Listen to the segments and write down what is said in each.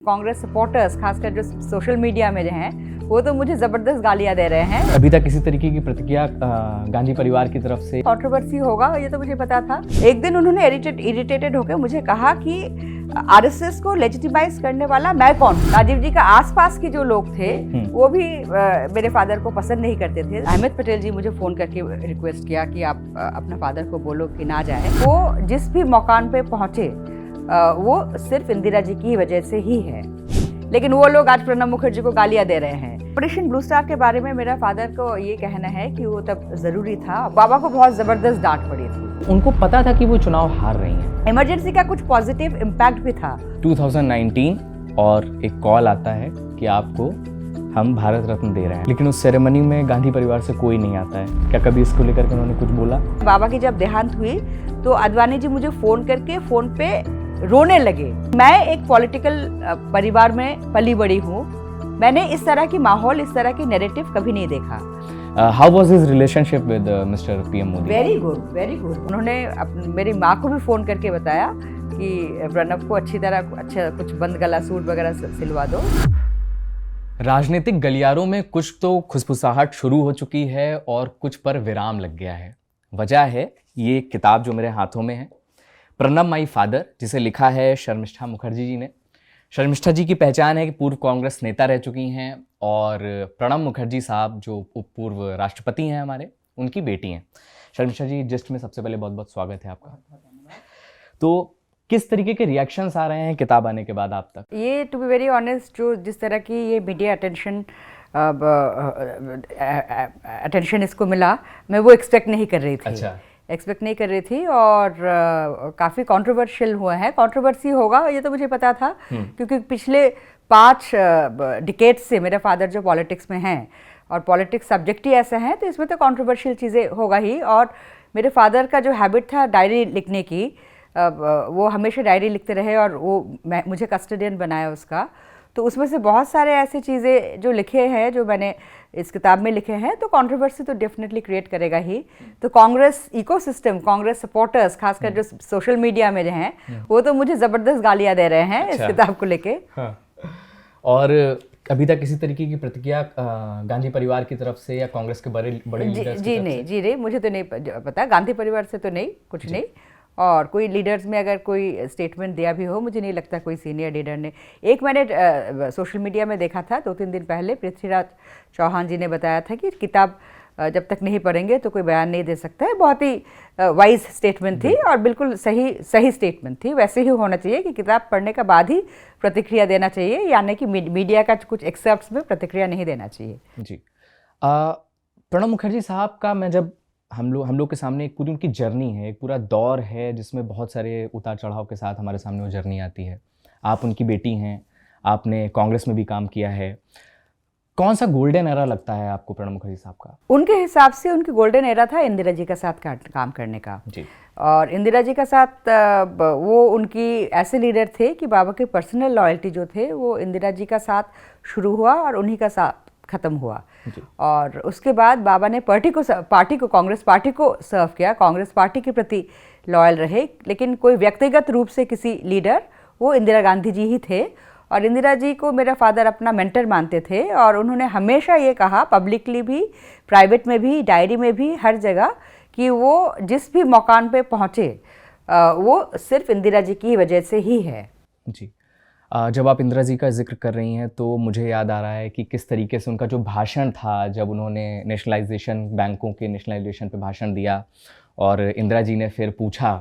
Congress supporters खासकर जो social media में जो हैं वो तो मुझे जबरदस्त गालियां दे रहे हैं। अभी तक किसी तरीके की प्रतिक्रिया गांधी परिवार की तरफ से कंट्रोवर्सी होगा ये तो मुझे पता था। एक दिन उन्होंने इरिटेटेड होकर मुझे कहा कि आरएसएस को लेजिटिमाइज करने वाला मैं कौन। राजीव जी का आसपास के जो लोग थे वो भी मेरे फादर को पसंद नहीं करते थे। अहमद पटेल जी मुझे फोन करके रिक्वेस्ट किया कि आप अपना फादर को बोलो कि ना जाए। वो जिस भी मकान पे पहुंचे वो सिर्फ इंदिरा जी की वजह से ही है, लेकिन वो लोग आज प्रणब मुखर्जी को गालियां दे रहे हैं। ऑपरेशन ब्लू स्टार के बारे में मेरा फादर को ये कहना है कि वो तब जरूरी था। बाबा को बहुत जबरदस्त डांट पड़ी थी। उनको पता था कि वो चुनाव हार रही हैं। इमरजेंसी का कुछ पॉजिटिव इम्पैक्ट भी था। 2019 और एक कॉल आता है कि आपको हम भारत रत्न दे रहे हैं, लेकिन उस सेरेमनी में गांधी परिवार से कोई नहीं आता है। क्या कभी इसको लेकर के उन्होंने कुछ बोला? बाबा की जब देहांत हुई तो अडवाणी जी मुझे फोन करके फोन पे रोने लगे। मैं एक पॉलिटिकल परिवार में पली बड़ी हूँ। मैंने इस तरह की माहौल, इस तरह की नैरेटिव कभी नहीं देखा। How was his relationship with mister PM Modi? Very good, very good. उन्होंने मेरी माँ को भी फोन करके बताया कि प्रणब को अच्छी तरह अच्छा कुछ बंद गला सूट वगैरह सिलवा दो। राजनीतिक गलियारों में कुछ तो खुसफुसाहट शुरू हो चुकी है और कुछ पर विराम लग गया है। वजह है ये किताब जो मेरे हाथों में है, प्रणब माई फादर, जिसे लिखा है शर्मिष्ठा मुखर्जी जी ने। शर्मिष्ठा जी की पहचान है कि पूर्व कांग्रेस नेता रह चुकी हैं और प्रणब मुखर्जी साहब जो पूर्व राष्ट्रपति हैं हमारे, उनकी बेटी हैं। शर्मिष्ठा जी, जिस्ट में सबसे पहले बहुत बहुत स्वागत है आपका। तो किस तरीके के रिएक्शंस आ रहे हैं किताब आने के बाद आप तक? ये टू बी वेरी ऑनेस्ट, जो जिस तरह की ये मीडिया अटेंशन इसको मिला, मैं वो एक्सपेक्ट नहीं कर रही थी। अच्छा। एक्सपेक्ट नहीं कर रही थी और काफ़ी कंट्रोवर्शियल हुआ है। कंट्रोवर्सी होगा ये तो मुझे पता था, क्योंकि पिछले 5 डिकेड्स से मेरे फादर जो पॉलिटिक्स में हैं और पॉलिटिक्स सब्जेक्ट ही ऐसा है, तो इसमें तो कंट्रोवर्शियल चीज़ें होगा ही। और मेरे फादर का जो हैबिट था डायरी लिखने की, वो हमेशा डायरी लिखते रहे और वो मुझे कस्टोडियन बनाया उसका। तो उसमें से बहुत सारे ऐसे चीज़ें जो लिखे हैं, जो मैंने इस किताब में लिखे हैं, तो कंट्रोवर्सी तो डेफिनेटली क्रिएट करेगा ही। तो कांग्रेस इकोसिस्टम, कांग्रेस सपोर्टर्स खासकर जो सोशल मीडिया में जो हैं वो तो मुझे ज़बरदस्त गालियां दे रहे हैं। अच्छा। इस किताब को लेके। हाँ। और अभी तक किसी तरीके की प्रतिक्रिया गांधी परिवार की तरफ से या कांग्रेस के बड़े लीडर्स जी नहीं, मुझे तो नहीं पता। गांधी परिवार से तो नहीं, कुछ नहीं। और कोई लीडर्स में अगर कोई स्टेटमेंट दिया भी हो, मुझे नहीं लगता कोई सीनियर लीडर ने। एक मैंने सोशल मीडिया में देखा था 2-3 दिन पहले, पृथ्वीराज चौहान जी ने बताया था कि किताब जब तक नहीं पढ़ेंगे तो कोई बयान नहीं दे सकता है। बहुत ही वाइज स्टेटमेंट थी और बिल्कुल सही स्टेटमेंट थी। वैसे ही होना चाहिए कि किताब पढ़ने के बाद ही प्रतिक्रिया देना चाहिए, यानी कि मीडिया का कुछ एक्सेप्ट्स में प्रतिक्रिया नहीं देना चाहिए। जी। प्रणब मुखर्जी साहब का मैं जब हम लोग के सामने एक पूरी उनकी जर्नी है, एक पूरा दौर है जिसमें बहुत सारे उतार चढ़ाव के साथ हमारे सामने वो जर्नी आती है। आप उनकी बेटी हैं, आपने कांग्रेस में भी काम किया है। कौन सा गोल्डन एरा लगता है आपको प्रणब मुखर्जी साहब का? उनके हिसाब से उनकी गोल्डन एरा था इंदिरा जी का साथ काम करने का। जी। और इंदिरा जी का साथ वो उनकी ऐसे लीडर थे कि बाबा की पर्सनल लॉयल्टी जो थे वो इंदिरा जी का साथ शुरू हुआ और उन्हीं का साथ ख़त्म हुआ। और उसके बाद बाबा ने कांग्रेस पार्टी को सर्व किया, कांग्रेस पार्टी के प्रति लॉयल रहे, लेकिन कोई व्यक्तिगत रूप से किसी लीडर, वो इंदिरा गांधी जी ही थे। और इंदिरा जी को मेरा फादर अपना मेंटर मानते थे और उन्होंने हमेशा ये कहा, पब्लिकली भी, प्राइवेट में भी, डायरी में भी, हर जगह, कि वो जिस भी मकान पे पहुँचे वो सिर्फ इंदिरा जी की वजह से ही है। जी। जब आप इंदिरा जी का जिक्र कर रही हैं तो मुझे याद आ रहा है कि किस तरीके से उनका जो भाषण था, जब उन्होंने नेशनलाइजेशन, बैंकों के नेशनलाइजेशन पे भाषण दिया और इंदिरा जी ने फिर पूछा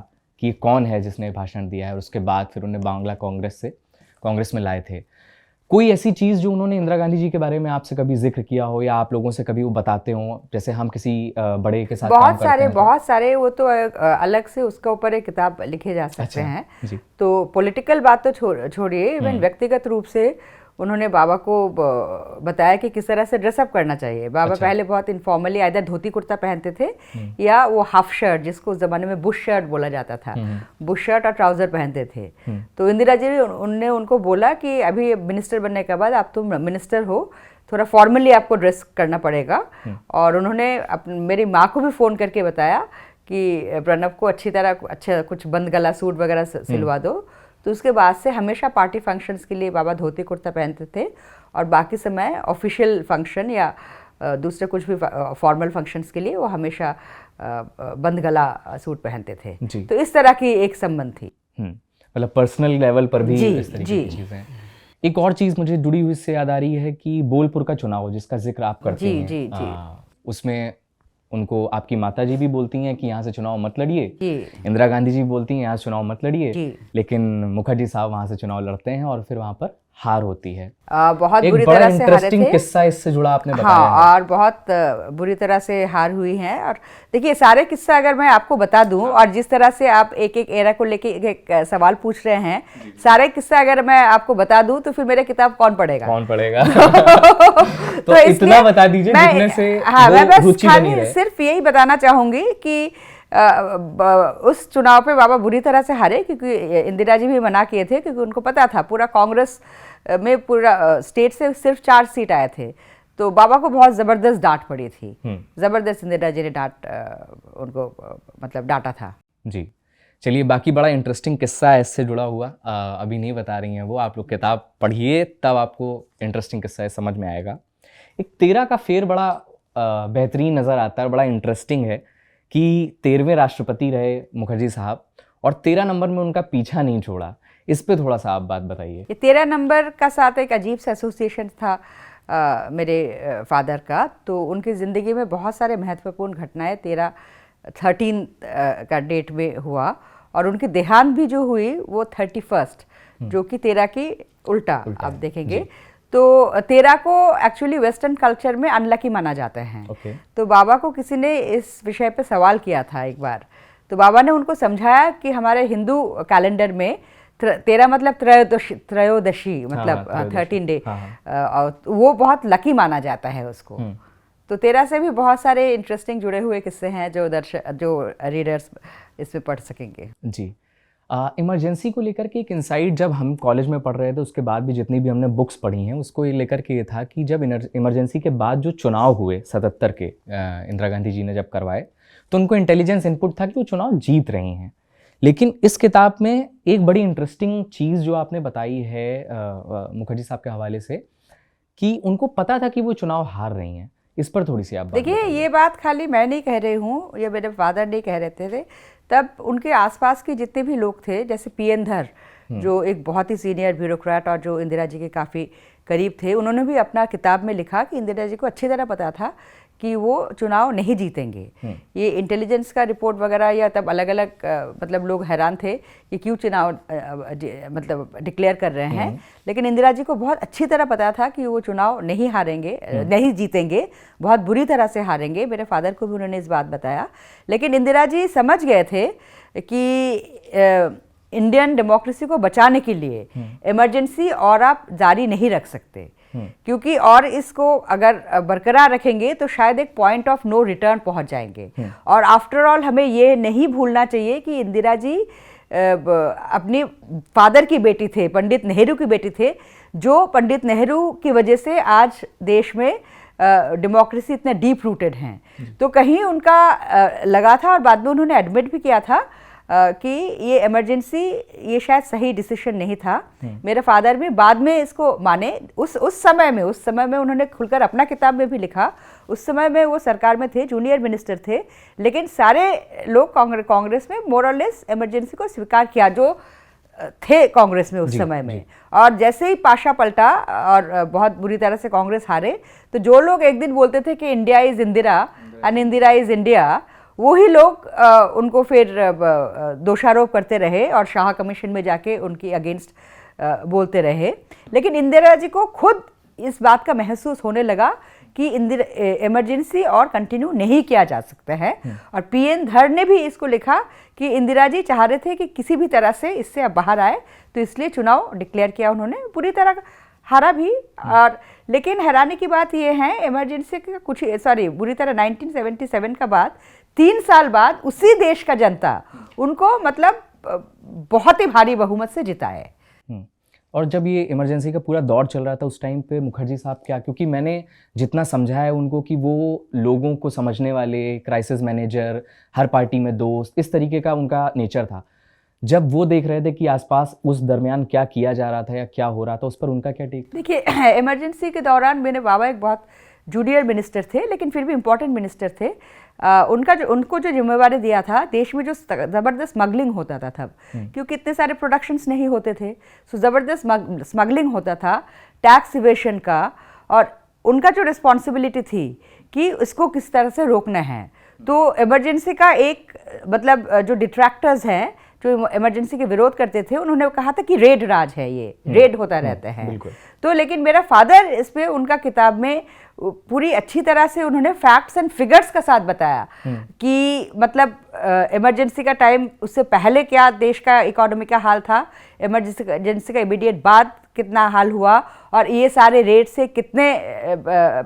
कि कौन है जिसने भाषण दिया है, और उसके बाद फिर उन्हें बांग्ला कांग्रेस में लाए थे। कोई ऐसी चीज़ जो उन्होंने इंदिरा गांधी जी के बारे में आपसे कभी जिक्र किया हो या आप लोगों से कभी वो बताते हो, जैसे हम किसी बड़े के साथ बहुत सारे वो तो अलग से उसका ऊपर एक किताब लिखे जा सकते हैं। जी। तो पॉलिटिकल बात तो छोड़िए, इवन व्यक्तिगत रूप से उन्होंने बाबा को बताया कि किस तरह से ड्रेसअप करना चाहिए। बाबा पहले बहुत इनफॉर्मली आइदर धोती कुर्ता पहनते थे या वो हाफ शर्ट, जिसको उस जमाने में बुश शर्ट बोला जाता था, बुश शर्ट और ट्राउजर पहनते थे। तो इंदिरा जी उनने उनको बोला कि अभी मिनिस्टर बनने के बाद आप तुम मिनिस्टर हो, थोड़ा फॉर्मली आपको ड्रेस करना पड़ेगा। और उन्होंने मेरी माँ को भी फ़ोन करके बताया कि प्रणब को अच्छी तरह अच्छा कुछ बंद गला सूट वगैरह सिलवा दो। तो उसके बाद से हमेशा पार्टी फंक्शंस के लिए बाबा धोती कुर्ता पहनते थे और बाकी समय ऑफिशियल फंक्शन या दूसरे कुछ भी फॉर्मल फंक्शंस के लिए वो हमेशा बंद गला सूट पहनते थे। तो इस तरह की एक संबंध थी। मतलब पर्सनल लेवल पर भी इस तरीके की चीजें। एक और चीज मुझे जुड़ी हुई इससे याद आ रही है कि बोलपुर का चुनाव जिसका जिक्र आप करते हैं, जी। उसमें उनको आपकी माता जी भी बोलती हैं कि यहाँ से चुनाव मत लड़िए, इंदिरा गांधी जी बोलती हैं यहाँ से चुनाव मत लड़िए, लेकिन मुखर्जी साहब वहाँ से चुनाव लड़ते हैं और फिर वहाँ पर हार होती है। बहुत बुरी तरह से हारे थे। इंटरेस्टिंग किस्सा इससे जुड़ा आपने बताया। हाँ, और बहुत बुरी तरह से हार हुई है। और देखिए सारे किस्सा अगर मैं आपको बता दूं और जिस तरह से आप एक एक एरा को लेके एक सवाल पूछ रहे हैं, सारे किस्सा अगर मैं आपको बता दूं तो फिर मेरे किताब कौन पढ़ेगा? तो इतना बता दीजिए जितने से मैं बस खाली सिर्फ यही बताना चाहूंगी कि उस चुनाव पे बाबा बुरी तरह से हारे, क्योंकि इंदिरा जी भी मना किए थे, क्योंकि उनको पता था पूरा कांग्रेस में पूरा स्टेट से सिर्फ 4 सीट आए थे, तो बाबा को बहुत ज़बरदस्त डांट पड़ी थी। ज़बरदस्त इंदिरा जी ने उनको मतलब डांटा था। जी, चलिए बाकी बड़ा इंटरेस्टिंग किस्सा है इससे जुड़ा हुआ, अभी नहीं बता रही हैं वो, आप लोग किताब पढ़िए तब आपको इंटरेस्टिंग किस्सा समझ में आएगा। एक 13 का फेर बड़ा बेहतरीन नज़र आता है, बड़ा इंटरेस्टिंग है कि 13वें राष्ट्रपति रहे मुखर्जी साहब और 13 नंबर में उनका पीछा नहीं छोड़ा। इस पे थोड़ा सा आप बात बताइए। 13 नंबर का साथ एक अजीब सा एसोसिएशन था मेरे फादर का, तो उनकी ज़िंदगी में बहुत सारे महत्वपूर्ण घटनाएं 13 का डेट में हुआ और उनकी देहांत भी जो हुई वो 31 जो कि 13 की उल्टा आप देखेंगे। तो 13 को एक्चुअली वेस्टर्न कल्चर में अनलकी माना जाता है। तो बाबा को किसी ने इस विषय पे सवाल किया था एक बार, तो बाबा ने उनको समझाया कि हमारे हिंदू कैलेंडर में 13 मतलब त्रयोदशी मतलब 13 डे, और वो बहुत लकी माना जाता है उसको। तो 13 से भी बहुत सारे इंटरेस्टिंग जुड़े हुए किस्से हैं जो रीडर्स इसमें पढ़ सकेंगे। जी, इमरजेंसी को लेकर के एक इंसाइट जब हम कॉलेज में पढ़ रहे थे, उसके बाद भी जितनी भी हमने बुक्स पढ़ी हैं उसको ये लेकर के ये था कि जब इमरजेंसी के बाद जो चुनाव हुए 77 के इंदिरा गांधी जी ने जब करवाए, तो उनको इंटेलिजेंस इनपुट था कि वो चुनाव जीत रहे हैं। लेकिन इस किताब में एक बड़ी इंटरेस्टिंग चीज़ जो आपने बताई है मुखर्जी साहब के हवाले से, कि उनको पता था कि वो चुनाव हार रही हैं। इस पर थोड़ी सी आप देखिए, ये बात खाली मैं नहीं कह रही हूँ, ये मेरे फादर नहीं कह रहे थे। तब उनके आसपास के जितने भी लोग थे, जैसे पीएन धर जो एक बहुत ही सीनियर ब्यूरोक्रेट और जो इंदिरा जी के काफ़ी करीब थे, उन्होंने भी अपना किताब में लिखा कि इंदिरा जी को अच्छी तरह पता था कि वो चुनाव नहीं जीतेंगे। ये इंटेलिजेंस का रिपोर्ट वगैरह या तब अलग अलग मतलब लोग हैरान थे कि क्यों चुनाव मतलब डिक्लेयर कर रहे हैं, लेकिन इंदिरा जी को बहुत अच्छी तरह पता था कि वो चुनाव नहीं हारेंगे, नहीं जीतेंगे, बहुत बुरी तरह से हारेंगे। मेरे फादर को भी उन्होंने इस बात बताया, लेकिन इंदिरा जी समझ गए थे कि इंडियन डेमोक्रेसी को बचाने के लिए इमरजेंसी और आप जारी नहीं रख सकते, क्योंकि और इसको अगर बरकरार रखेंगे तो शायद एक पॉइंट ऑफ नो रिटर्न पहुंच जाएंगे। और आफ्टर ऑल हमें ये नहीं भूलना चाहिए कि इंदिरा जी अपनी फादर की बेटी थे, पंडित नेहरू की बेटी थे, जो पंडित नेहरू की वजह से आज देश में डेमोक्रेसी इतने डीप रूटेड हैं। तो कहीं उनका लगा था और बाद में उन्होंने एडमिट भी किया था कि ये इमरजेंसी ये शायद सही डिसीजन नहीं था। मेरे फादर भी बाद में इसको माने। उस समय में उन्होंने खुलकर अपना किताब में भी लिखा। उस समय में वो सरकार में थे, जूनियर मिनिस्टर थे, लेकिन सारे लोग कांग्रेस में मोर और लेस इमरजेंसी को स्वीकार किया जो थे कांग्रेस में उस समय में। और जैसे ही पाशा पलटा और बहुत बुरी तरह से कांग्रेस हारे, तो जो लोग एक दिन बोलते थे कि India is Indira and Indira is India, वही लोग उनको फिर दोषारोप करते रहे और शाह कमीशन में जाके उनकी अगेंस्ट बोलते रहे। लेकिन इंदिरा जी को खुद इस बात का महसूस होने लगा कि इमरजेंसी और कंटिन्यू नहीं किया जा सकता है। और पीएन धर ने भी इसको लिखा कि इंदिरा जी चाह रहे थे कि किसी भी तरह से इससे अब बाहर आए, तो इसलिए चुनाव डिक्लेयर किया उन्होंने, पूरी तरह हारा भी। और लेकिन हैरानी की बात यह है, इमरजेंसी का बुरी तरह 1977 का बाद 3 साल बाद उसी देश का जनता उनको मतलब बहुत ही भारी बहुमत से जिताया है। और जब ये इमरजेंसी का पूरा दौर चल रहा था उस टाइम पे मुखर्जी साहब क्या, क्योंकि मैंने जितना समझा है उनको कि वो लोगों को समझने वाले, क्राइसिस मैनेजर, हर पार्टी में दोस्त, इस तरीके का उनका नेचर था। जब वो देख रहे थे कि आसपास उस दरमियान क्या किया जा रहा था या क्या हो रहा था, उस पर उनका क्या टेक? देखिए, इमरजेंसी के दौरान मेरे बाबा एक बहुत जूनियर मिनिस्टर थे, लेकिन फिर भी इम्पोर्टेंट मिनिस्टर थे। उनको जो जिम्मेवारी दिया था, देश में जो ज़बरदस्त स्मगलिंग होता था तब, क्योंकि इतने सारे प्रोडक्शंस नहीं होते थे, सो ज़बरदस्त स्मगलिंग होता था, टैक्स इवेशन का, और उनका जो रिस्पॉन्सिबिलिटी थी कि इसको किस तरह से रोकना है। तो इमरजेंसी का एक मतलब जो डिट्रैक्टर्स हैं, जो इमरजेंसी के विरोध करते थे, उन्होंने कहा था कि रेड राज है, ये रेड होता रहता है। तो लेकिन मेरा फादर इस पे उनका किताब में पूरी अच्छी तरह से उन्होंने फैक्ट्स एंड फिगर्स का साथ बताया कि मतलब इमरजेंसी का टाइम, उससे पहले क्या देश का इकोनॉमी का हाल था, इमरजेंसी का इमीडिएट बाद कितना हाल हुआ, और ये सारे रेट से कितने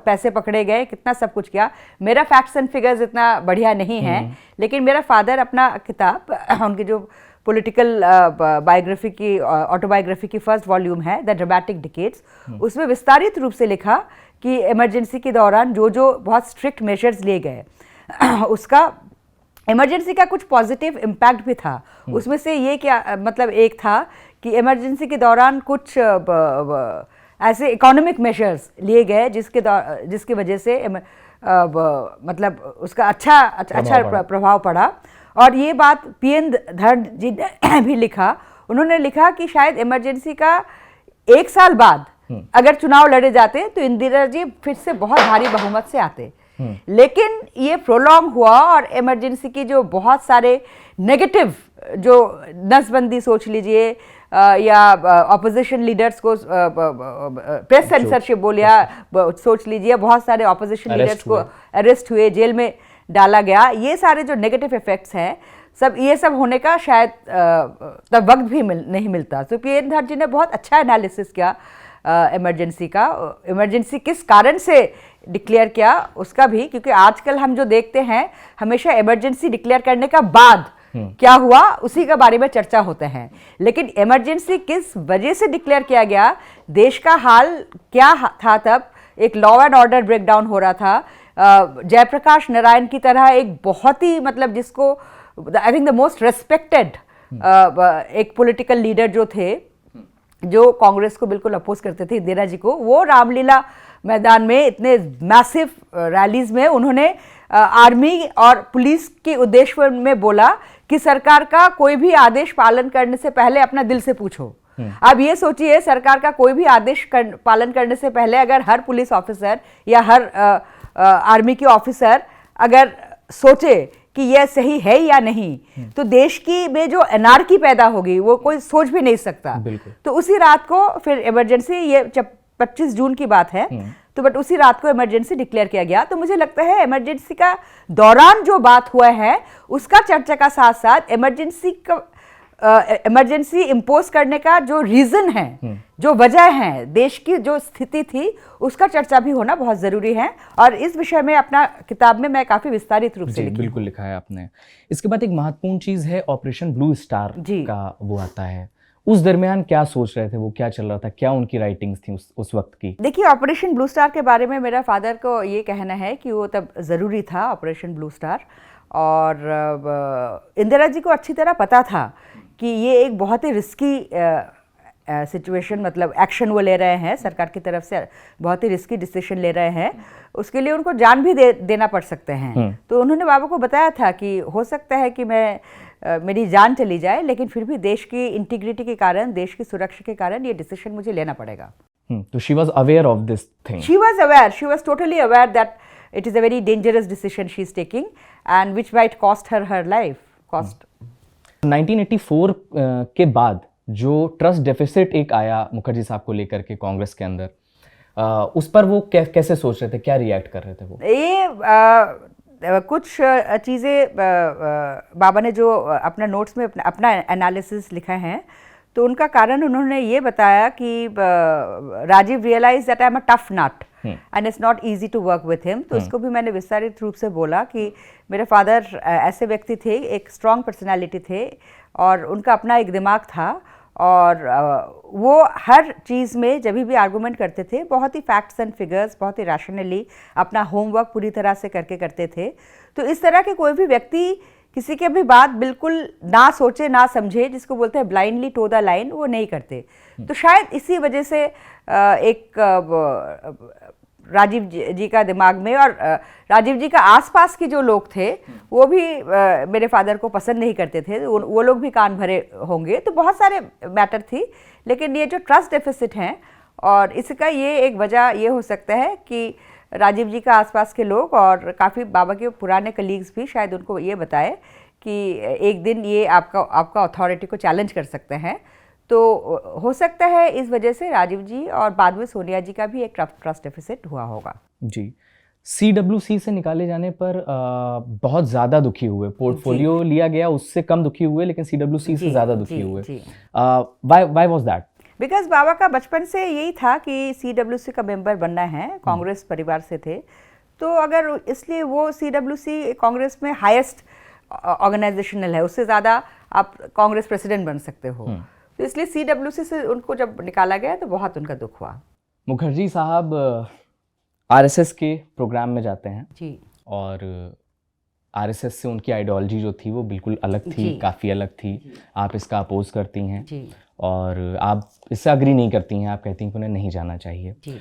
पैसे पकड़े गए, कितना सब कुछ किया। मेरा फैक्ट्स एंड फिगर्स इतना बढ़िया नहीं है, लेकिन मेरा फादर अपना किताब, उनकी जो पॉलिटिकल बायोग्राफी की, ऑटोबायोग्राफी की फर्स्ट वॉल्यूम है, द ड्रामेटिक डिकेड्स, उसमें विस्तारित रूप से लिखा कि इमरजेंसी के दौरान जो जो बहुत स्ट्रिक्ट मेजर्स लिए गए, उसका इमरजेंसी का कुछ पॉजिटिव इम्पैक्ट भी था। उसमें से ये क्या मतलब, एक था कि इमरजेंसी के दौरान कुछ ऐसे इकोनॉमिक मेजर्स लिए गए जिसकी वजह से मतलब उसका अच्छा प्रभाव पड़ा। और ये बात पीएन धर जी ने भी लिखा। उन्होंने लिखा कि शायद इमरजेंसी का 1 साल बाद अगर चुनाव लड़े जाते तो इंदिरा जी फिर से बहुत भारी बहुमत से आते, लेकिन ये प्रोलॉन्ग हुआ, और इमरजेंसी की जो बहुत सारे नेगेटिव, जो नसबंदी सोच लीजिए, या ऑपोजिशन लीडर्स को प्रेस सेंसरशिप बोलिया सोच लीजिए, बहुत सारे ऑपोजिशन लीडर्स को अरेस्ट हुए, जेल में डाला गया, ये सारे जो नेगेटिव इफेक्ट्स हैं, सब ये सब होने का शायद तब वक्त भी नहीं मिलता। तो पीएन धर जी ने बहुत अच्छा एनालिसिस किया इमरजेंसी का, इमरजेंसी किस कारण से डिक्लेयर किया उसका भी, क्योंकि आजकल हम जो देखते हैं हमेशा इमरजेंसी डिक्लेयर करने का बाद क्या हुआ उसी के बारे में चर्चा होते हैं, लेकिन इमरजेंसी किस वजह से डिक्लेयर किया गया, देश का हाल क्या था तब, एक लॉ एंड ऑर्डर ब्रेकडाउन हो रहा था। जयप्रकाश नारायण की तरह एक बहुत ही मतलब जिसको I think the most respected एक पॉलिटिकल लीडर जो थे, जो कांग्रेस को बिल्कुल अपोज करते थे, इंदिरा जी को, वो रामलीला मैदान में इतने मैसिव रैलीज में उन्होंने आर्मी और पुलिस के उद्देश्य में बोला कि सरकार का कोई भी आदेश पालन करने से पहले अपना दिल से पूछो। अब ये सोचिए, सरकार का कोई भी आदेश पालन करने से पहले अगर हर पुलिस ऑफिसर या हर आर्मी के ऑफिसर अगर सोचे कि यह सही है या नहीं, तो देश की में जो एनार्की पैदा होगी वो कोई सोच भी नहीं सकता। तो उसी रात को फिर इमरजेंसी, ये जब 25 जून की बात है, तो बट उसी रात को इमरजेंसी डिक्लेयर किया गया। तो मुझे लगता है इमरजेंसी का दौरान जो बात हुआ है उसका चर्चा का साथ साथ इमरजेंसी इम्पोज करने का जो रीजन है, जो वजह है, देश की जो स्थिति थी, उसका चर्चा भी होना बहुत जरूरी है। और इस विषय में अपना किताब में मैं काफी विस्तारित रूप से बिल्कुल लिखा है आपने। इसके बाद एक महत्वपूर्ण चीज है ऑपरेशन ब्लू स्टार का, वो आता है। उस दरमियान क्या सोच रहे थे वो, क्या चल रहा था, क्या उनकी राइटिंग्स थी उस वक्त की? देखिए, ऑपरेशन ब्लू स्टार के बारे में मेरा फादर को ये कहना है कि वो तब ज़रूरी था ऑपरेशन ब्लू स्टार, और इंदिरा जी को अच्छी तरह पता था कि ये एक बहुत ही रिस्की सिचुएशन, मतलब एक्शन वो ले रहे हैं, सरकार की तरफ से बहुत ही रिस्की डिसीजन ले रहे हैं, उसके लिए उनको जान भी देना पड़ सकते हैं। तो उन्होंने बाबा को बताया था कि हो सकता है कि मेरी जान चली जाए, लेकिन फिर भी देश की इंटीग्रिटी के कारण, देश की सुरक्षा के कारण ये डिसीजन मुझे लेना पड़ेगा। तो she was aware of this thing? She was totally aware that it is a very dangerous decision she is taking and which might cost her life. 1984 के बाद जो ट्रस्ट डेफिसिट एक आया मुखर्जी साहब को लेकर के कांग्रेस के अंदर, उस पर वो कैसे सोच रहे थे, क्या रिएक्ट कर रहे थे वो? ये कुछ चीज़ें बाबा ने जो अपना नोट्स में अपना एनालिसिस लिखा है, तो उनका कारण उन्होंने ये बताया कि Rajiv realise that I am a tough nut and it's not easy to work with him. तो इसको भी मैंने विस्तारित रूप से बोला कि मेरे फादर ऐसे व्यक्ति थे, एक स्ट्रॉन्ग पर्सनैलिटी थे, और उनका अपना एक दिमाग था, और वो हर चीज़ में जब भी आर्गूमेंट करते थे बहुत ही फैक्ट्स एंड फिगर्स, बहुत ही रैशनली अपना होमवर्क पूरी तरह से करके करते थे। तो इस तरह के कोई भी व्यक्ति किसी के भी बात बिल्कुल ना सोचे ना समझे, जिसको बोलते हैं ब्लाइंडली टो द लाइन, वो नहीं करते। तो शायद इसी वजह से एक राजीव जी का दिमाग में, और राजीव जी का आसपास के जो लोग थे वो भी मेरे फादर को पसंद नहीं करते थे, वो लोग भी कान भरे होंगे। तो बहुत सारे मैटर थी, लेकिन ये जो ट्रस्ट डेफिसिट हैं, और इसका ये एक वजह ये हो सकता है कि राजीव जी का आसपास के लोग और काफ़ी बाबा के पुराने कलीग्स भी शायद उनको ये बताए कि एक दिन ये आपका अथॉरिटी को चैलेंज कर सकते हैं। तो हो सकता है इस वजह से राजीव जी और बाद में सोनिया जी का भी एक ट्रस्ट डेफिसिट हुआ होगा। जी, CWC से निकाले जाने पर बहुत ज़्यादा दुखी हुए, पोर्टफोलियो लिया गया उससे कम दुखी हुए, लेकिन CWC से ज़्यादा दुखी हुए। Why was that? बिकॉज बाबा का बचपन से यही था कि CWC का मेंबर बनना है, कांग्रेस परिवार से थे, तो अगर इसलिए वो CWC कांग्रेस में हाईएस्ट ऑर्गेनाइजेशनल है, उससे ज़्यादा आप कांग्रेस प्रेसिडेंट बन सकते हो। तो इसलिए CWC से उनको जब निकाला गया तो बहुत उनका दुख हुआ। मुखर्जी साहब RSS के प्रोग्राम में जाते हैं जी, और RSS से उनकी आइडियोलॉजी जो थी वो बिल्कुल अलग थी, काफ़ी अलग थी। आप इसका अपोज करती हैं जी, और आप इससे अग्री नहीं करती हैं, आप कहती हैं कि उन्हें नहीं जाना चाहिए। जी।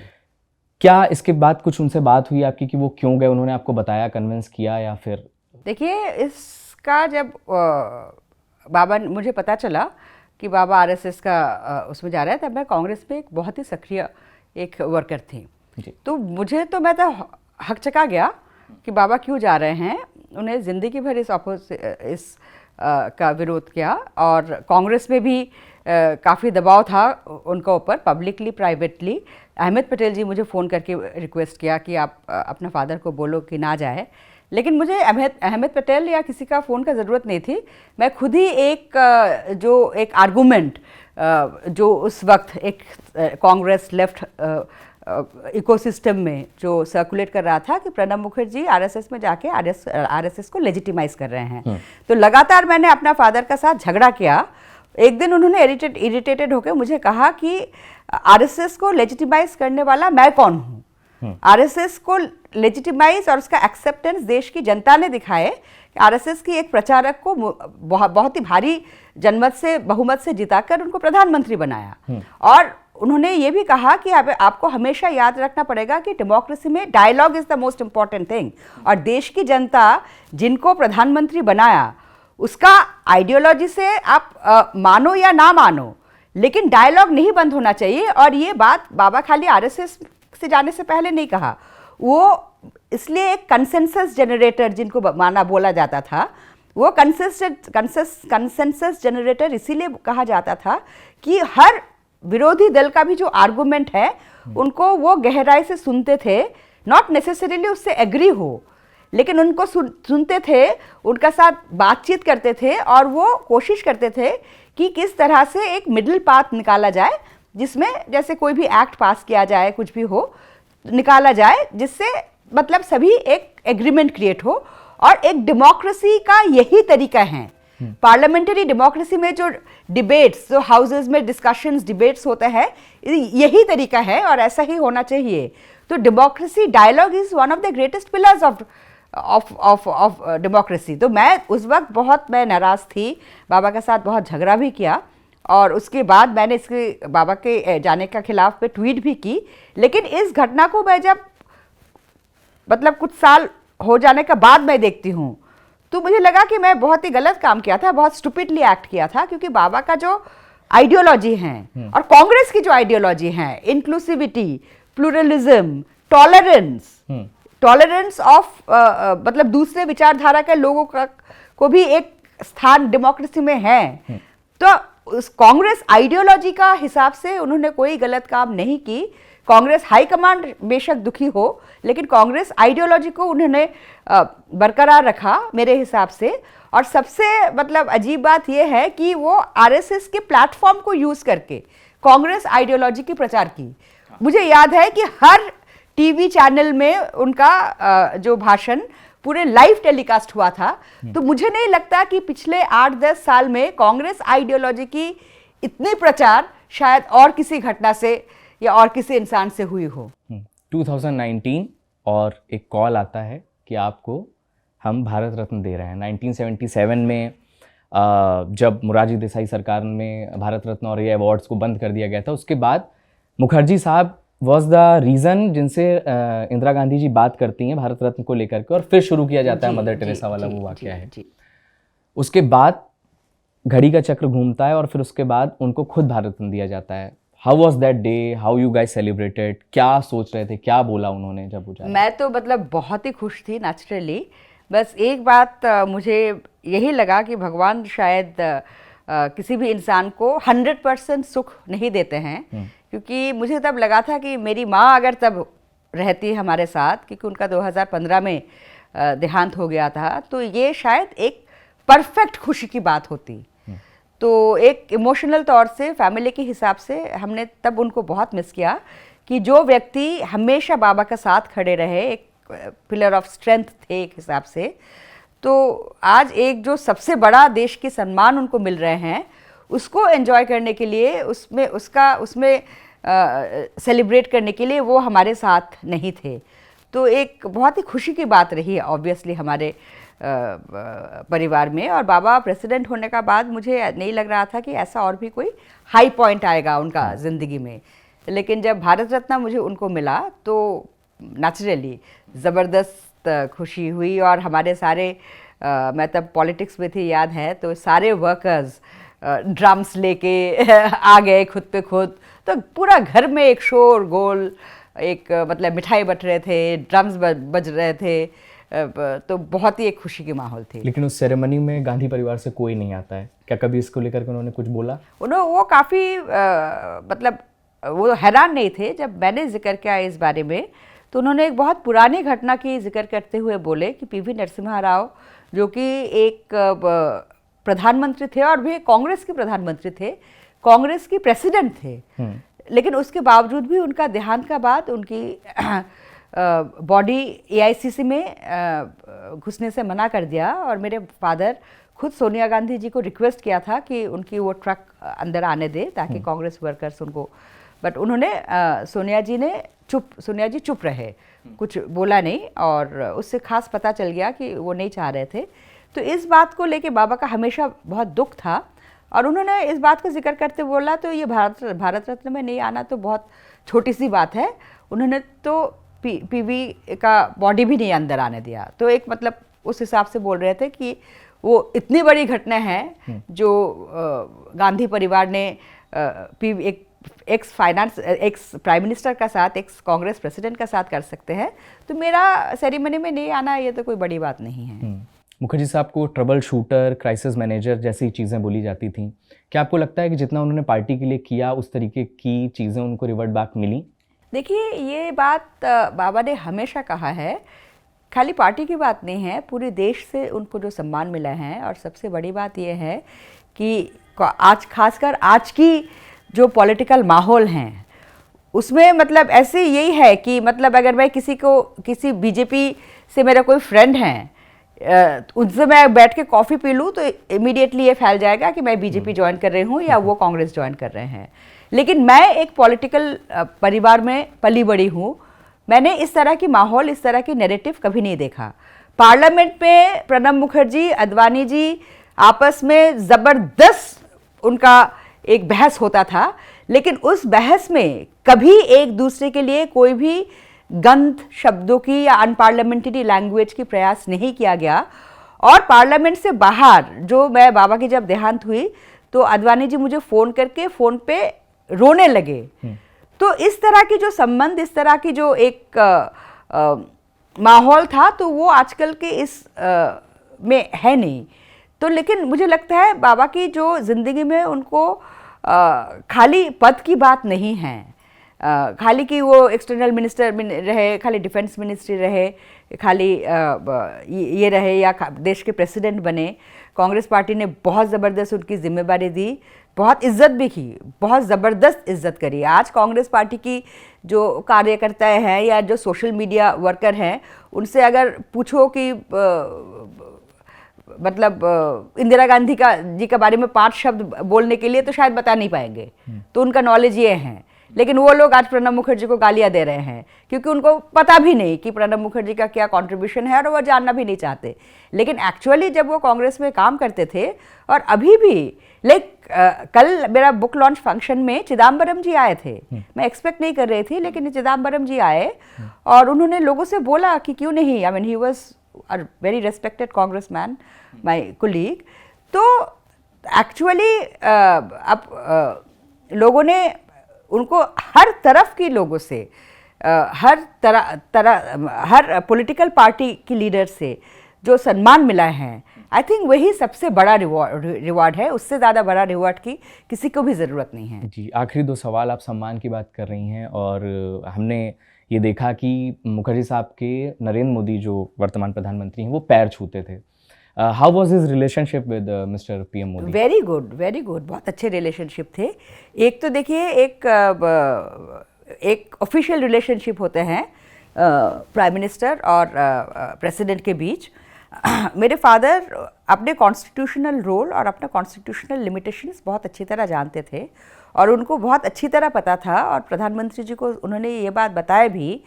क्या इसके बाद कुछ उनसे बात हुई आपकी कि वो क्यों गए? उन्होंने आपको बताया, कन्विंस किया, या फिर? देखिए, इसका जब बाबा मुझे पता चला कि बाबा RSS का उसमें जा रहा है, तब मैं कांग्रेस में एक बहुत ही सक्रिय एक वर्कर थी। तो मैं तो हकचका गया कि बाबा क्यों जा रहे हैं। उन्हें ज़िंदगी भर इस का विरोध किया, और कांग्रेस में भी काफ़ी दबाव था उनका ऊपर, पब्लिकली प्राइवेटली। अहमद पटेल जी मुझे फ़ोन करके रिक्वेस्ट किया कि आप अपना फादर को बोलो कि ना जाए, लेकिन मुझे अहमद पटेल या किसी का फ़ोन का ज़रूरत नहीं थी। मैं खुद ही एक आर्गूमेंट जो उस वक्त एक कांग्रेस लेफ्ट इकोसिस्टम में जो सर्कुलेट कर रहा था कि प्रणब मुखर्जी RSS में जाके RSS को लेजिटिमाइज कर रहे हैं, तो लगातार मैंने अपना फादर का साथ झगड़ा किया। एक दिन उन्होंने इरिटेटेड होकर मुझे कहा कि RSS को लेजिटिमाइज करने वाला मैं कौन हूँ? RSS को लेजिटिमाइज और उसका एक्सेप्टेंस देश की जनता ने दिखाए। RSS की एक प्रचारक को बहुत ही भारी जनमत से, बहुमत से जिताकर उनको प्रधानमंत्री बनाया। और उन्होंने ये भी कहा कि आपको हमेशा याद रखना पड़ेगा कि डेमोक्रेसी में dialogue is the most important thing, और देश की जनता जिनको प्रधानमंत्री बनाया उसका आइडियोलॉजी से आप मानो या ना मानो, लेकिन डायलॉग नहीं बंद होना चाहिए। और ये बात बाबा खाली RSS से जाने से पहले नहीं कहा, वो इसलिए एक कंसेंसस जनरेटर जिनको बोला जाता था, वो कंसेंसस जनरेटर इसीलिए कहा जाता था कि हर विरोधी दल का भी जो आर्गुमेंट है उनको वो गहराई से सुनते थे, नॉट नेसेसरीली उससे एग्री हो, लेकिन उनको सुनते थे, उनका साथ बातचीत करते थे, और वो कोशिश करते थे कि किस तरह से एक मिडिल पाथ निकाला जाए, जिसमें जैसे कोई भी एक्ट पास किया जाए, कुछ भी हो निकाला जाए, जिससे मतलब सभी एक एग्रीमेंट क्रिएट हो। और एक डेमोक्रेसी का यही तरीका है, पार्लियामेंट्री डेमोक्रेसी में जो डिबेट्स, जो हाउसेज में डिस्कशंस, डिबेट्स होते हैं, यही तरीका है और ऐसा ही होना चाहिए। तो democracy, dialogue is one of the greatest pillars of democracy. तो मैं उस वक्त मैं नाराज़ थी, बाबा के साथ बहुत झगड़ा भी किया, और उसके बाद मैंने इसके बाबा के जाने के खिलाफ पे ट्वीट भी की। लेकिन इस घटना को मैं जब मतलब कुछ साल हो जाने के बाद मैं देखती हूँ, तो मुझे लगा कि मैं बहुत ही गलत काम किया था, बहुत स्टूपिडली एक्ट किया था, क्योंकि बाबा का जो आइडियोलॉजी है और कांग्रेस की जो आइडियोलॉजी है, इंक्लूसिविटी, प्लूरलिज्म, टॉलरेंस ऑफ मतलब दूसरे विचारधारा के लोगों को भी एक स्थान डेमोक्रेसी में है। तो उस कांग्रेस आइडियोलॉजी का हिसाब से उन्होंने कोई गलत काम नहीं की। कांग्रेस हाईकमांड बेशक दुखी हो, लेकिन कांग्रेस आइडियोलॉजी को उन्होंने बरकरार रखा मेरे हिसाब से। और सबसे मतलब अजीब बात यह है कि वो RSS के प्लेटफॉर्म को यूज करके कांग्रेस आइडियोलॉजी की प्रचार की। मुझे याद है कि हर टीवी चैनल में उनका जो भाषण पूरे लाइव टेलीकास्ट हुआ था। तो मुझे नहीं लगता कि पिछले 8-10 साल में कांग्रेस आइडियोलॉजी की इतनी प्रचार शायद और किसी घटना से या और किसी इंसान से हुई हो। 2019 और एक कॉल आता है कि आपको हम भारत रत्न दे रहे हैं। 1977 में जब मोरारजी देसाई सरकार में भारत रत्न और ये अवार्ड्स को बंद कर दिया गया था, उसके बाद मुखर्जी साहब वॉज द रीज़न जिनसे इंदिरा गांधी जी बात करती हैं भारत रत्न को लेकर के, और फिर शुरू किया जाता है मदर टेरेसा वाला वो वाकया है। उसके बाद घड़ी का चक्र घूमता है और फिर उसके बाद उनको खुद भारत रत्न दिया जाता है। How was that day, how you guys celebrated, क्या सोच रहे थे, क्या बोला उन्होंने जब वो मैं तो मतलब बहुत ही खुश थी नेचुरली। बस एक बात मुझे यही लगा कि भगवान शायद किसी भी इंसान को 100% सुख नहीं देते हैं, क्योंकि मुझे तब लगा था कि मेरी माँ अगर तब रहती हमारे साथ, क्योंकि उनका 2015 में देहांत हो गया था, तो ये शायद एक परफेक्ट खुशी की बात होती। तो एक इमोशनल तौर से फैमिली के हिसाब से हमने तब उनको बहुत मिस किया कि जो व्यक्ति हमेशा बाबा का साथ खड़े रहे, एक पिलर ऑफ स्ट्रेंथ थे एक हिसाब से, तो आज एक जो सबसे बड़ा देश के सम्मान उनको मिल रहे हैं, उसको एंजॉय करने के लिए, उसमें सेलिब्रेट करने के लिए वो हमारे साथ नहीं थे। तो एक बहुत ही खुशी की बात रही ऑब्वियसली हमारे परिवार में। और बाबा प्रेसिडेंट होने का बाद मुझे नहीं लग रहा था कि ऐसा और भी कोई हाई पॉइंट आएगा उनका ज़िंदगी में, लेकिन जब भारत रत्न मुझे उनको मिला तो नेचुरली ज़बरदस्त खुशी हुई। और हमारे सारे मैं तब पॉलिटिक्स में थी, याद है, तो सारे वर्कर्स ड्रम्स लेके आ गए खुद पे खुद, तो पूरा घर में एक शोर गोल, एक मतलब मिठाई बट रहे थे, ड्रम्स बज रहे थे, तो बहुत ही एक खुशी की माहौल थी। लेकिन उस सेरेमनी में गांधी परिवार से कोई नहीं आता है, क्या कभी इसको लेकर के उन्होंने कुछ बोला? वो काफ़ी मतलब वो हैरान नहीं थे जब मैंने जिक्र किया इस बारे में। तो उन्होंने एक बहुत पुरानी घटना की जिक्र करते हुए बोले कि पीवी नरसिम्हा राव, जो कि एक प्रधानमंत्री थे और भी कांग्रेस के प्रधानमंत्री थे, कांग्रेस की प्रेसिडेंट थे, लेकिन उसके बावजूद भी उनका देहांत का बाद उनकी बॉडी एआईसीसी में घुसने से मना कर दिया। और मेरे फादर खुद सोनिया गांधी जी को रिक्वेस्ट किया था कि उनकी वो ट्रक अंदर आने दे ताकि कांग्रेस वर्कर्स उनको, बट उन्होंने सोनिया जी चुप रहे, कुछ बोला नहीं, और उससे खास पता चल गया कि वो नहीं चाह रहे थे। तो इस बात को लेके बाबा का हमेशा बहुत दुख था, और उन्होंने इस बात को जिक्र करते बोला तो ये भारत रत्न में नहीं आना तो बहुत छोटी सी बात है। उन्होंने तो पीवी का बॉडी भी नहीं अंदर आने दिया। तो एक मतलब उस हिसाब से बोल रहे थे कि वो इतनी बड़ी घटना है जो गांधी परिवार ने एक एक्स प्राइम मिनिस्टर का साथ, एक्स कांग्रेस प्रेसिडेंट का साथ कर सकते हैं, तो मेरा सेरेमनी में नहीं आना ये तो कोई बड़ी बात नहीं है। मुखर्जी साहब को ट्रबल शूटर, क्राइसिस मैनेजर जैसी चीज़ें बोली जाती थी। क्या आपको लगता है कि जितना उन्होंने पार्टी के लिए किया उस तरीके की चीज़ें उनको रिवर्ट बैक मिली? देखिए, ये बात बाबा ने हमेशा कहा है, खाली पार्टी की बात नहीं है, पूरे देश से उनको जो सम्मान मिला है। और सबसे बड़ी बात ये है कि आज खासकर आज की जो पॉलिटिकल माहौल हैं उसमें मतलब ऐसे यही है कि मतलब अगर मैं किसी बीजेपी से मेरा कोई फ्रेंड है, उनसे मैं बैठ के कॉफ़ी पी लूँ तो इमीडिएटली ये फैल जाएगा कि मैं बीजेपी ज्वाइन कर रही हूँ या वो कांग्रेस ज्वाइन कर रहे हैं। लेकिन मैं एक पॉलिटिकल परिवार में पली बड़ी हूँ, मैंने इस तरह की माहौल, इस तरह की नैरेटिव कभी नहीं देखा। पार्लियामेंट में प्रणब मुखर्जी, अडवाणी जी आपस में ज़बरदस्त उनका एक बहस होता था, लेकिन उस बहस में कभी एक दूसरे के लिए कोई भी गंद शब्दों की या अनपार्लियामेंट्री लैंग्वेज की प्रयास नहीं किया गया। और पार्लियामेंट से बाहर जो मैं बाबा की जब देहांत हुई तो अडवाणी जी मुझे फ़ोन करके फ़ोन पे रोने लगे। तो इस तरह की जो संबंध, इस तरह की जो एक माहौल था, तो वो आजकल के इस में है नहीं। तो लेकिन मुझे लगता है बाबा की जो ज़िंदगी में उनको खाली पद की बात नहीं है, खाली कि वो एक्सटर्नल मिनिस्टर रहे, खाली डिफेंस मिनिस्ट्री रहे, खाली ये रहे या देश के प्रेसिडेंट बने। कांग्रेस पार्टी ने बहुत ज़बरदस्त उनकी जिम्मेदारी दी, बहुत इज्जत भी की, बहुत ज़बरदस्त इज्जत करी। आज कांग्रेस पार्टी की जो कार्यकर्ता हैं या जो सोशल मीडिया वर्कर हैं, उनसे अगर पूछो कि मतलब इंदिरा गांधी जी के बारे में 5 शब्द बोलने के लिए तो शायद बता नहीं पाएंगे, तो उनका नॉलेज ये है। लेकिन वो लोग आज प्रणब मुखर्जी को गालियां दे रहे हैं क्योंकि उनको पता भी नहीं कि प्रणब मुखर्जी का क्या कंट्रीब्यूशन है और वो जानना भी नहीं चाहते। लेकिन एक्चुअली जब वो कांग्रेस में काम करते थे और अभी भी कल मेरा बुक लॉन्च फंक्शन में चिदम्बरम जी आए थे, मैं एक्सपेक्ट नहीं कर रही थी, लेकिन चिदम्बरम जी आए और उन्होंने लोगों से बोला कि क्यों नहीं, I mean he was a very respected congressman, my colleague. तो एक्चुअली अब लोगों ने उनको हर तरफ के लोगों से, हर पॉलिटिकल पार्टी की लीडर से जो सम्मान मिला है, आई थिंक वही सबसे बड़ा रिवॉर्ड है। उससे ज़्यादा बड़ा रिवॉर्ड की किसी को भी ज़रूरत नहीं है। जी, आखिरी 2 सवाल, आप सम्मान की बात कर रही हैं और हमने ये देखा कि मुखर्जी साहब के नरेंद्र मोदी जो वर्तमान प्रधानमंत्री हैं वो पैर छूते थे। How was his relationship with mister PM Modi? Very good, very good, बहुत अच्छे रिलेशनशिप थे। एक तो देखिए एक ऑफिशियल रिलेशनशिप होते हैं प्राइम मिनिस्टर और प्रेसिडेंट के बीच। मेरे फादर अपने कॉन्स्टिट्यूशनल रोल और अपना कॉन्स्टिट्यूशनल लिमिटेशंस बहुत अच्छी तरह जानते थे और उनको बहुत अच्छी तरह पता था और प्रधानमंत्री जी को उन्होंने ये बात बताया भी।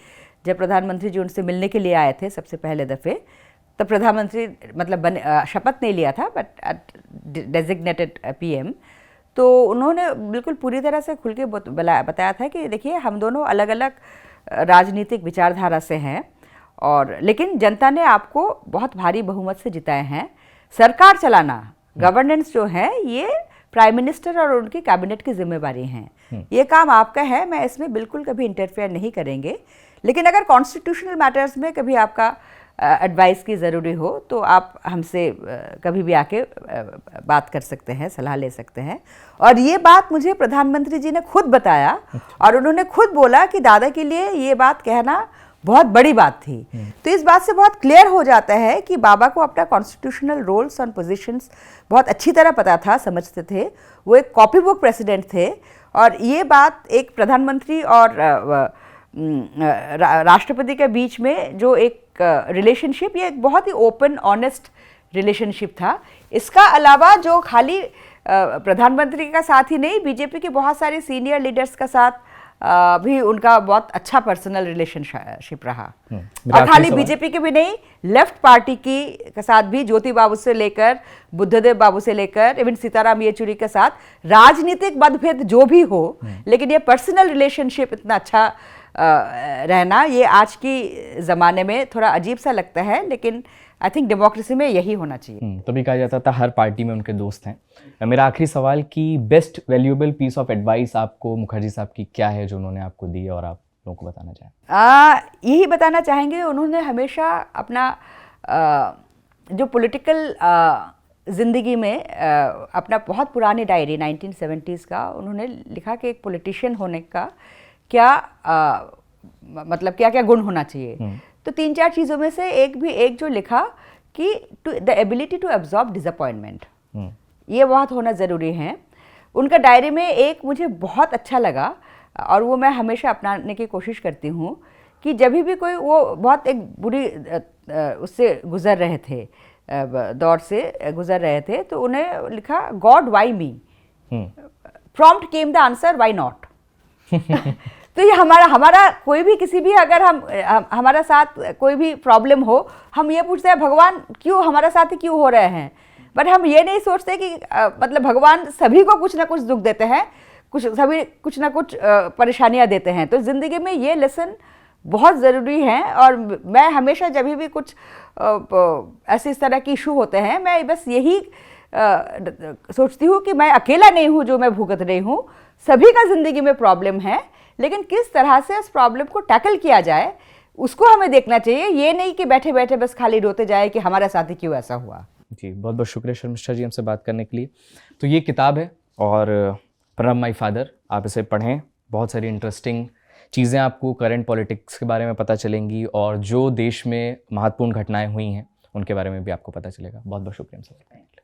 जब प्रधानमंत्री जी उनसे मिलने के लिए आए थे सबसे पहले दफ़े, तब प्रधानमंत्री मतलब शपथ नहीं लिया था बट डेजिग्नेटेड पीएम, तो उन्होंने बिल्कुल पूरी तरह से खुल के बताया था कि देखिए हम दोनों अलग अलग राजनीतिक विचारधारा से हैं और लेकिन जनता ने आपको बहुत भारी बहुमत से जिताए हैं। सरकार चलाना, गवर्नेंस जो है, ये प्राइम मिनिस्टर और उनकी कैबिनेट की जिम्मेवारी है। ये काम आपका है, मैं इसमें बिल्कुल कभी इंटरफेयर नहीं करेंगे। लेकिन अगर कॉन्स्टिट्यूशनल मैटर्स में कभी आपका एडवाइस की ज़रूरी हो तो आप हमसे कभी भी आके बात कर सकते हैं, सलाह ले सकते हैं। और ये बात मुझे प्रधानमंत्री जी ने खुद बताया और उन्होंने खुद बोला कि दादा के लिए ये बात कहना बहुत बड़ी बात थी। तो इस बात से बहुत क्लियर हो जाता है कि बाबा को अपना कॉन्स्टिट्यूशनल रोल्स और पोजीशंस बहुत अच्छी तरह पता था, समझते थे। वो एक कॉपी बुक प्रेसिडेंट थे और ये बात एक प्रधानमंत्री और राष्ट्रपति के बीच में जो एक रिलेशनशिप, ये एक बहुत ही ओपन ऑनेस्ट रिलेशनशिप था। इसका अलावा जो खाली प्रधानमंत्री का साथ ही नहीं, बीजेपी के बहुत सारे सीनियर लीडर्स का साथ भी उनका बहुत अच्छा पर्सनल रिलेशनशिप रहा। और खाली बीजेपी के भी नहीं, लेफ्ट पार्टी की के साथ भी, ज्योति बाबू से लेकर बुद्धदेव बाबू से लेकर इवन सीताराम येचुरी के साथ राजनीतिक मतभेद जो भी हो, लेकिन ये पर्सनल रिलेशनशिप इतना अच्छा रहना, ये आज की ज़माने में थोड़ा अजीब सा लगता है, लेकिन आई थिंक डेमोक्रेसी में यही होना चाहिए। तभी कहा जाता था हर पार्टी में उनके दोस्त हैं। मेरा आखिरी सवाल कि best valuable piece of advice आपको मुखर्जी साहब की क्या है जो उन्होंने आपको दी और आप लोगों को बताना चाहें? यही बताना चाहेंगे, उन्होंने हमेशा अपना जो पॉलिटिकल ज़िंदगी में अपना बहुत पुरानी डायरी 1970s का उन्होंने लिखा कि एक पॉलिटिशियन होने का क्या मतलब क्या क्या गुण होना चाहिए। तो 3-4 चीज़ों में से एक जो लिखा कि the ability to absorb disappointment, ये बहुत होना ज़रूरी है। उनका डायरी में एक मुझे बहुत अच्छा लगा और वो मैं हमेशा अपनाने की कोशिश करती हूँ कि जब भी कोई, वो बहुत एक बुरी उससे गुज़र रहे थे, दौर से गुज़र रहे थे, तो उन्हें लिखा god why me, prompt came the answer why not. तो ये हमारा कोई भी किसी भी अगर हमारा साथ कोई भी प्रॉब्लम हो, हम ये पूछते हैं भगवान क्यों हमारा साथ ही क्यों हो रहे हैं, बट हम ये नहीं सोचते कि मतलब भगवान सभी को कुछ ना कुछ दुख देते हैं, सभी कुछ ना कुछ परेशानियां देते हैं। तो ज़िंदगी में ये लेसन बहुत ज़रूरी है और मैं हमेशा जब भी कुछ ऐसे इस तरह के इशू होते हैं, मैं बस यही सोचती हूँ कि मैं अकेला नहीं हूँ जो मैं भुगत रही हूँ, सभी का ज़िंदगी में प्रॉब्लम है, लेकिन किस तरह से उस प्रॉब्लम को टैकल किया जाए उसको हमें देखना चाहिए। ये नहीं कि बैठे बैठे बस खाली रोते जाए कि हमारे साथ ही क्यों ऐसा हुआ। जी, बहुत बहुत शुक्रिया शर्मिष्ठा जी हमसे बात करने के लिए। तो ये किताब है और प्रणब माई फादर, आप इसे पढ़ें, बहुत सारी इंटरेस्टिंग चीज़ें आपको करंट पॉलिटिक्स के बारे में पता चलेंगी और जो देश में महत्वपूर्ण घटनाएं हुई हैं उनके बारे में भी आपको पता चलेगा। बहुत बहुत शुक्रिया हमसे।